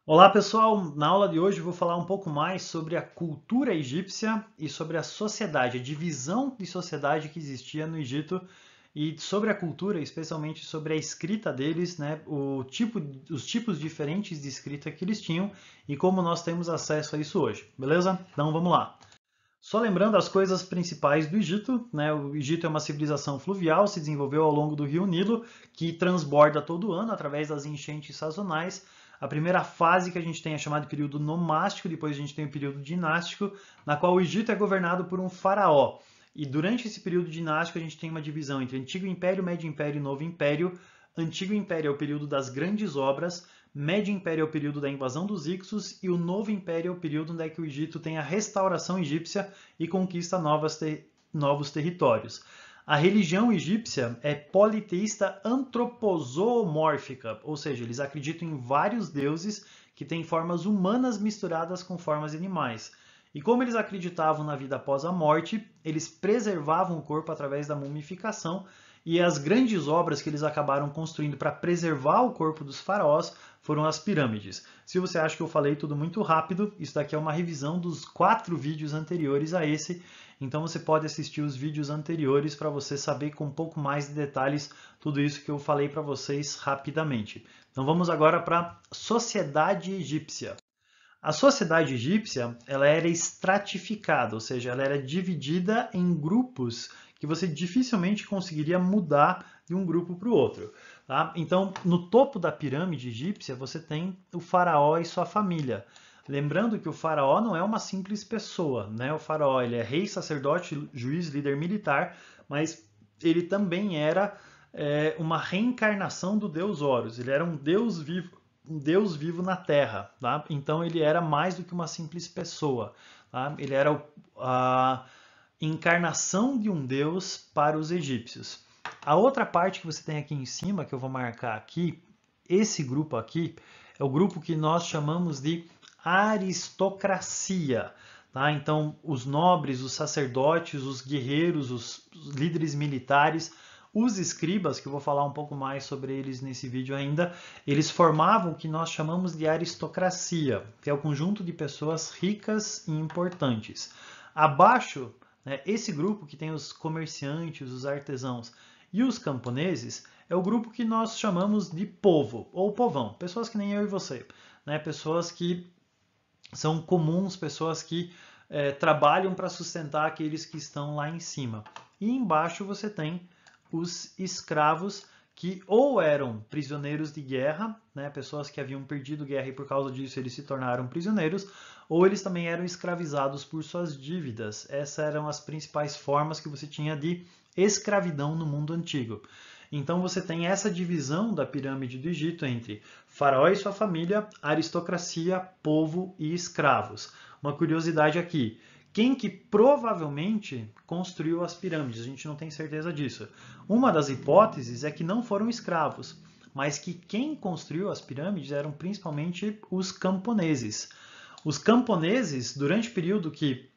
Olá pessoal, na aula de hoje eu vou falar um pouco mais sobre a cultura egípcia e sobre a sociedade, a divisão de sociedade que existia no Egito e sobre a cultura, especialmente sobre a escrita deles, né, os tipos diferentes de escrita que eles tinham e como nós temos acesso a isso hoje, beleza? Então vamos lá. Só lembrando as coisas principais do Egito, né? O Egito é uma civilização fluvial, se desenvolveu ao longo do rio Nilo, que transborda todo ano através das enchentes sazonais. A primeira fase que a gente tem é chamada de período nomástico, depois a gente tem o período dinástico, na qual o Egito é governado por um faraó. E durante esse período dinástico a gente tem uma divisão entre Antigo Império, Médio Império e Novo Império. Antigo Império é o período das grandes obras, Médio Império é o período da invasão dos Hicsos e o Novo Império é o período onde é que o Egito tem a restauração egípcia e conquista novos territórios. A religião egípcia é politeísta antropozoomórfica, ou seja, eles acreditam em vários deuses que têm formas humanas misturadas com formas de animais. E como eles acreditavam na vida após a morte, eles preservavam o corpo através da mumificação, e as grandes obras que eles acabaram construindo para preservar o corpo dos faraós foram as pirâmides. Se você acha que eu falei tudo muito rápido, isso daqui é uma revisão dos 4 vídeos anteriores a esse, então você pode assistir os vídeos anteriores para você saber com um pouco mais de detalhes tudo isso que eu falei para vocês rapidamente. Então vamos agora para a sociedade egípcia. A sociedade egípcia, ela era estratificada, ou seja, ela era dividida em grupos que você dificilmente conseguiria mudar de um grupo para o outro. Tá? Então, no topo da pirâmide egípcia, você tem o faraó e sua família. Lembrando que o faraó não é uma simples pessoa, né? O faraó ele é rei, sacerdote, juiz, líder militar, mas ele também era uma reencarnação do deus Horus. Ele era um Deus vivo na Terra, tá? Então ele era mais do que uma simples pessoa, tá? Ele era a encarnação de um Deus para os egípcios. A outra parte que você tem aqui em cima, que eu vou marcar aqui, esse grupo aqui é o grupo que nós chamamos de aristocracia. Tá? Então, os nobres, os sacerdotes, os guerreiros, os líderes militares, os escribas, que eu vou falar um pouco mais sobre eles nesse vídeo ainda, eles formavam o que nós chamamos de aristocracia, que é o conjunto de pessoas ricas e importantes. Abaixo, né, esse grupo que tem os comerciantes, os artesãos e os camponeses, é o grupo que nós chamamos de povo, ou povão, pessoas que nem eu e você, né, pessoas que são comuns, pessoas que trabalham para sustentar aqueles que estão lá em cima. E embaixo você tem os escravos que ou eram prisioneiros de guerra, né, pessoas que haviam perdido guerra e por causa disso eles se tornaram prisioneiros, ou eles também eram escravizados por suas dívidas. Essas eram as principais formas que você tinha de escravidão no mundo antigo. Então você tem essa divisão da pirâmide do Egito entre faraó e sua família, aristocracia, povo e escravos. Uma curiosidade aqui, quem que provavelmente construiu as pirâmides? A gente não tem certeza disso. Uma das hipóteses é que não foram escravos, mas que quem construiu as pirâmides eram principalmente os camponeses. Os camponeses, durante o período que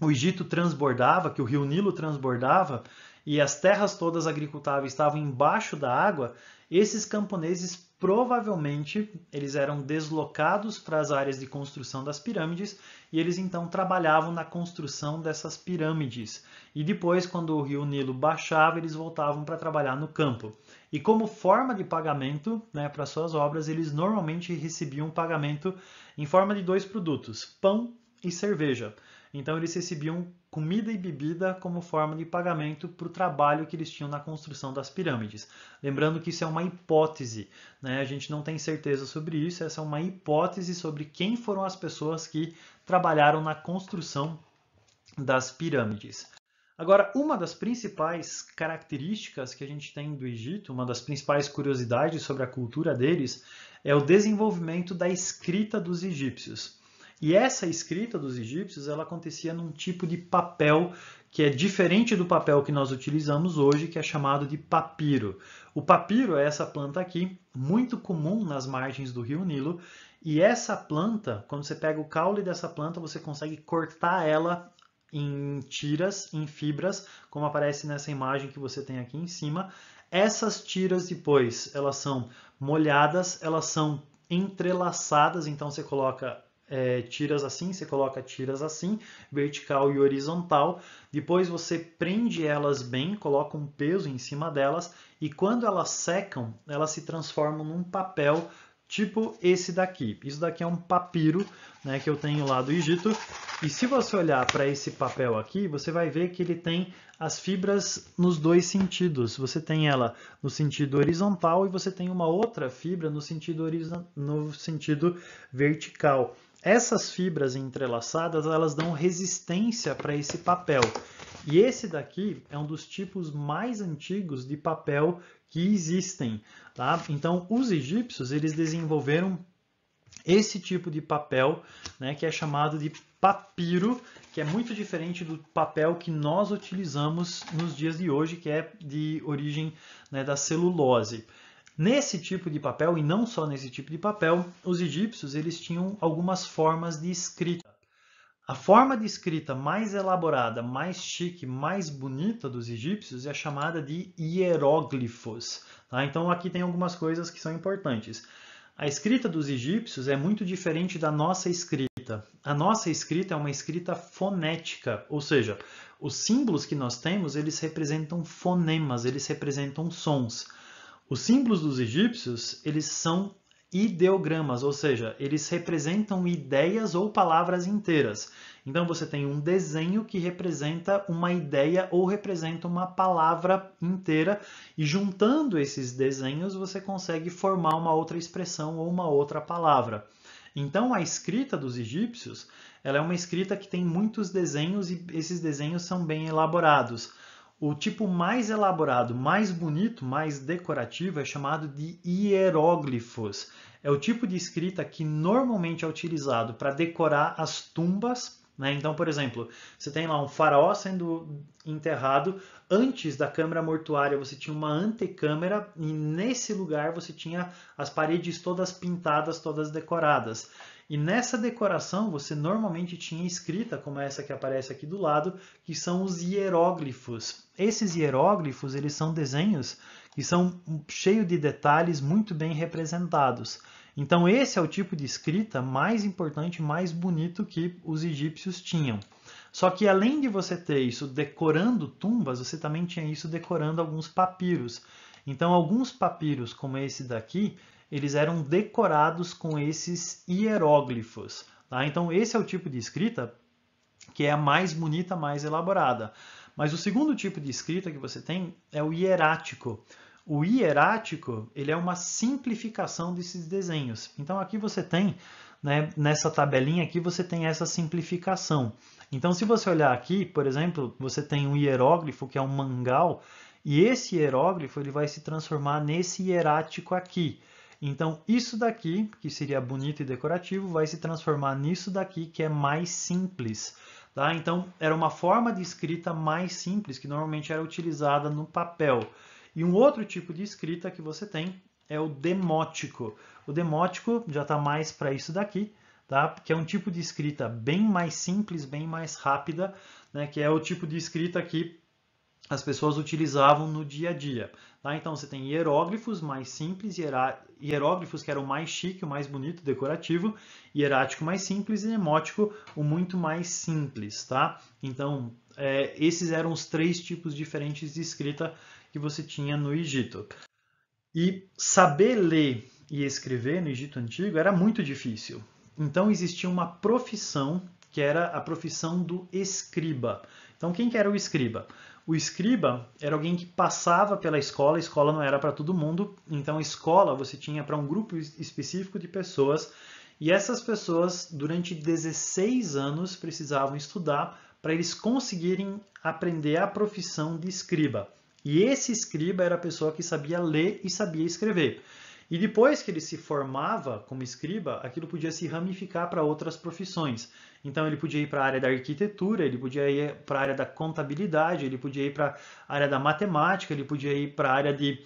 o Egito transbordava, que o rio Nilo transbordava, e as terras todas agricultáveis estavam embaixo da água, esses camponeses provavelmente eles eram deslocados para as áreas de construção das pirâmides e eles então trabalhavam na construção dessas pirâmides. E depois, quando o rio Nilo baixava, eles voltavam para trabalhar no campo. E como forma de pagamento, né, para suas obras, eles normalmente recebiam pagamento em forma de 2 produtos, pão e cerveja. Então eles recebiam comida e bebida como forma de pagamento para o trabalho que eles tinham na construção das pirâmides. Lembrando que isso é uma hipótese, né? A gente não tem certeza sobre isso, essa é uma hipótese sobre quem foram as pessoas que trabalharam na construção das pirâmides. Agora, uma das principais características que a gente tem do Egito, uma das principais curiosidades sobre a cultura deles, é o desenvolvimento da escrita dos egípcios. E essa escrita dos egípcios, ela acontecia num tipo de papel que é diferente do papel que nós utilizamos hoje, que é chamado de papiro. O papiro é essa planta aqui, muito comum nas margens do rio Nilo, e essa planta, quando você pega o caule dessa planta, você consegue cortar ela em tiras, em fibras, como aparece nessa imagem que você tem aqui em cima. Essas tiras depois, elas são molhadas, elas são entrelaçadas, então você coloca tiras assim, você coloca tiras assim, vertical e horizontal. Depois você prende elas bem, coloca um peso em cima delas e quando elas secam, elas se transformam num papel tipo esse daqui. Isso daqui é um papiro, né, que eu tenho lá do Egito. E se você olhar para esse papel aqui, você vai ver que ele tem as fibras nos dois sentidos. Você tem ela no sentido horizontal e você tem uma outra fibra no sentido vertical. Essas fibras entrelaçadas, elas dão resistência para esse papel. E esse daqui é um dos tipos mais antigos de papel que existem, tá? Então, os egípcios, eles desenvolveram esse tipo de papel, né, que é chamado de papiro, que é muito diferente do papel que nós utilizamos nos dias de hoje, que é de origem, né, da celulose. Nesse tipo de papel, e não só nesse tipo de papel, os egípcios eles tinham algumas formas de escrita. A forma de escrita mais elaborada, mais chique, mais bonita dos egípcios é chamada de hieróglifos. Tá? Então aqui tem algumas coisas que são importantes. A escrita dos egípcios é muito diferente da nossa escrita. A nossa escrita é uma escrita fonética, ou seja, os símbolos que nós temos, eles representam fonemas, eles representam sons. Os símbolos dos egípcios, eles são ideogramas, ou seja, eles representam ideias ou palavras inteiras. Então você tem um desenho que representa uma ideia ou representa uma palavra inteira e juntando esses desenhos você consegue formar uma outra expressão ou uma outra palavra. Então a escrita dos egípcios, ela é uma escrita que tem muitos desenhos e esses desenhos são bem elaborados. O tipo mais elaborado, mais bonito, mais decorativo é chamado de hieróglifos. É o tipo de escrita que normalmente é utilizado para decorar as tumbas, né? Então, por exemplo, você tem lá um faraó sendo enterrado, antes da câmara mortuária você tinha uma antecâmara e nesse lugar você tinha as paredes todas pintadas, todas decoradas. E nessa decoração você normalmente tinha escrita, como essa que aparece aqui do lado, que são os hieróglifos. Esses hieróglifos, eles são desenhos que são cheios de detalhes muito bem representados. Então esse é o tipo de escrita mais importante, mais bonito que os egípcios tinham. Só que além de você ter isso decorando tumbas, você também tinha isso decorando alguns papiros. Então alguns papiros, como esse daqui, eles eram decorados com esses hieróglifos. Tá? Então esse é o tipo de escrita que é a mais bonita, mais elaborada. Mas o segundo tipo de escrita que você tem é o hierático. O hierático, ele é uma simplificação desses desenhos. Então aqui você tem, né, nessa tabelinha aqui, você tem essa simplificação. Então se você olhar aqui, por exemplo, você tem um hieróglifo que é um mangal, e esse hieróglifo ele vai se transformar nesse hierático aqui. Então isso daqui, que seria bonito e decorativo, vai se transformar nisso daqui, que é mais simples. Tá? Então era uma forma de escrita mais simples, que normalmente era utilizada no papel. E um outro tipo de escrita que você tem é o demótico. O demótico já está mais para isso daqui, tá? Que é um tipo de escrita bem mais simples, bem mais rápida, né? Que é o tipo de escrita que as pessoas utilizavam no dia a dia. Tá? Então você tem hieróglifos mais simples, hieróglifos que eram mais chique, o mais bonito, decorativo, hierático mais simples e demótico o muito mais simples. Tá? Então esses eram os três tipos diferentes de escrita que você tinha no Egito. E saber ler e escrever no Egito Antigo era muito difícil. Então existia uma profissão que era a profissão do escriba. Então quem que era o escriba? O escriba era alguém que passava pela escola, a escola não era para todo mundo, então a escola você tinha para um grupo específico de pessoas, e essas pessoas durante 16 anos precisavam estudar para eles conseguirem aprender a profissão de escriba. E esse escriba era a pessoa que sabia ler e sabia escrever. E depois que ele se formava como escriba, aquilo podia se ramificar para outras profissões. Então ele podia ir para a área da arquitetura, ele podia ir para a área da contabilidade, ele podia ir para a área da matemática, ele podia ir para a área de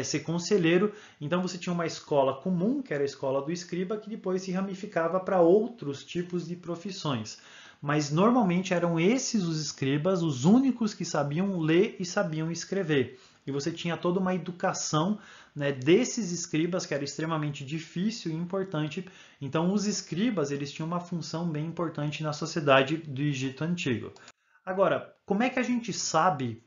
ser conselheiro. Então você tinha uma escola comum, que era a escola do escriba, que depois se ramificava para outros tipos de profissões. Mas normalmente eram esses os escribas, os únicos que sabiam ler e sabiam escrever. e você tinha toda uma educação, né, desses escribas, que era extremamente difícil e importante. Então, os escribas, eles tinham uma função bem importante na sociedade do Egito Antigo. Agora, como é que a gente sabe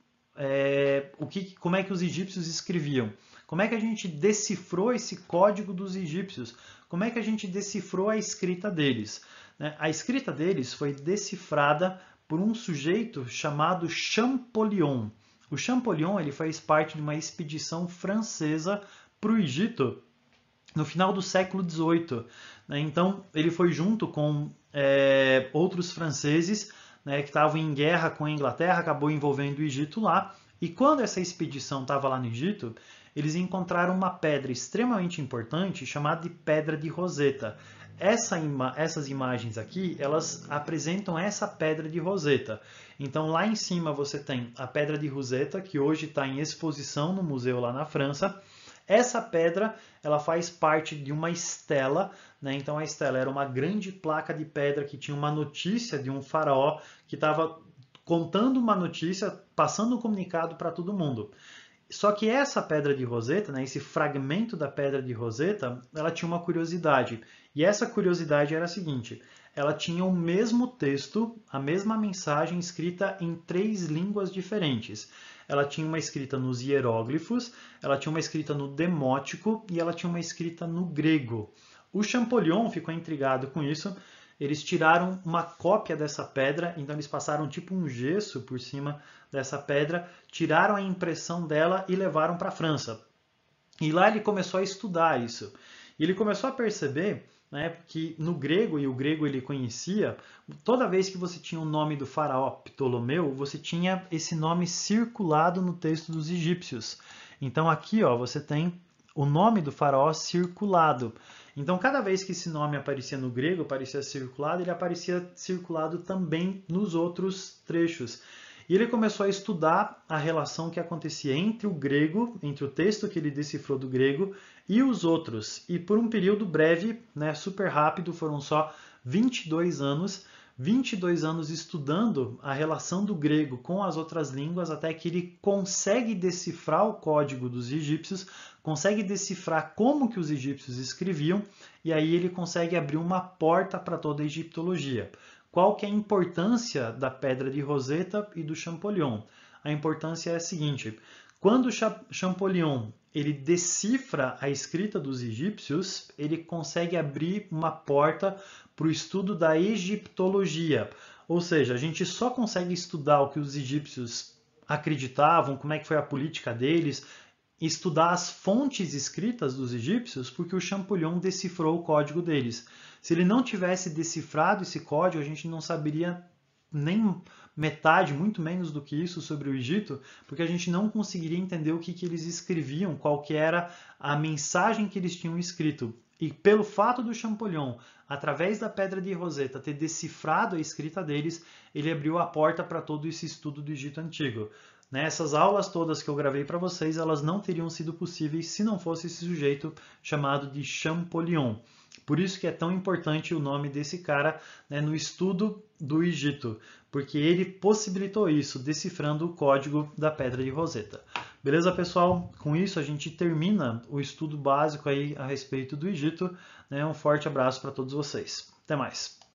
como é que os egípcios escreviam? Como é que a gente decifrou esse código dos egípcios? Como é que a gente decifrou a escrita deles? A escrita deles foi decifrada por um sujeito chamado Champollion. O Champollion, ele fez parte de uma expedição francesa para o Egito no final do século XVIII. Então, ele foi junto com outros franceses, né, que estavam em guerra com a Inglaterra, acabou envolvendo o Egito lá. E quando essa expedição estava lá no Egito, eles encontraram uma pedra extremamente importante chamada de Pedra de Roseta. Essas imagens aqui, elas apresentam essa Pedra de Roseta. Então, lá em cima você tem a Pedra de Roseta, que hoje está em exposição no museu lá na França. Essa pedra, ela faz parte de uma estela, né? Então a estela era uma grande placa de pedra que tinha uma notícia de um faraó que estava contando uma notícia, passando um comunicado para todo mundo. Só que essa pedra de Roseta, né, esse fragmento da pedra de Roseta, ela tinha uma curiosidade. E essa curiosidade era a seguinte: ela tinha o mesmo texto, a mesma mensagem escrita em 3 línguas diferentes. Ela tinha uma escrita nos hieróglifos, ela tinha uma escrita no demótico e ela tinha uma escrita no grego. O Champollion ficou intrigado com isso. Eles tiraram uma cópia dessa pedra, então eles passaram tipo um gesso por cima dessa pedra, tiraram a impressão dela e levaram para a França. E lá ele começou a estudar isso. E ele começou a perceber, né, que no grego, e o grego ele conhecia, toda vez que você tinha o nome do faraó Ptolomeu, você tinha esse nome circulado no texto dos egípcios. Então aqui, ó, você tem o nome do faraó circulado. Então, cada vez que esse nome aparecia no grego, aparecia circulado, ele aparecia circulado também nos outros trechos. E ele começou a estudar a relação que acontecia entre o grego, entre o texto que ele decifrou do grego, e os outros. E por um período breve, né, super rápido, foram só 22 anos, 22 anos estudando a relação do grego com as outras línguas, até que ele consegue decifrar o código dos egípcios, consegue decifrar como que os egípcios escreviam, e aí ele consegue abrir uma porta para toda a egiptologia. Qual que é a importância da Pedra de Roseta e do Champollion? A importância é a seguinte: quando Champollion ele decifra a escrita dos egípcios, ele consegue abrir uma porta para o estudo da egiptologia. Ou seja, a gente só consegue estudar o que os egípcios acreditavam, como é que foi a política deles, estudar as fontes escritas dos egípcios, porque o Champollion decifrou o código deles. Se ele não tivesse decifrado esse código, a gente não saberia nem metade, muito menos do que isso sobre o Egito, porque a gente não conseguiria entender o que eles escreviam, qual que era a mensagem que eles tinham escrito. E pelo fato do Champollion, através da Pedra de Roseta, ter decifrado a escrita deles, ele abriu a porta para todo esse estudo do Egito Antigo. Essas aulas todas que eu gravei para vocês, elas não teriam sido possíveis se não fosse esse sujeito chamado de Champollion. Por isso que é tão importante o nome desse cara, né, no estudo do Egito, porque ele possibilitou isso, decifrando o código da Pedra de Roseta. Beleza, pessoal? Com isso a gente termina o estudo básico aí a respeito do Egito. Um forte abraço para todos vocês. Até mais!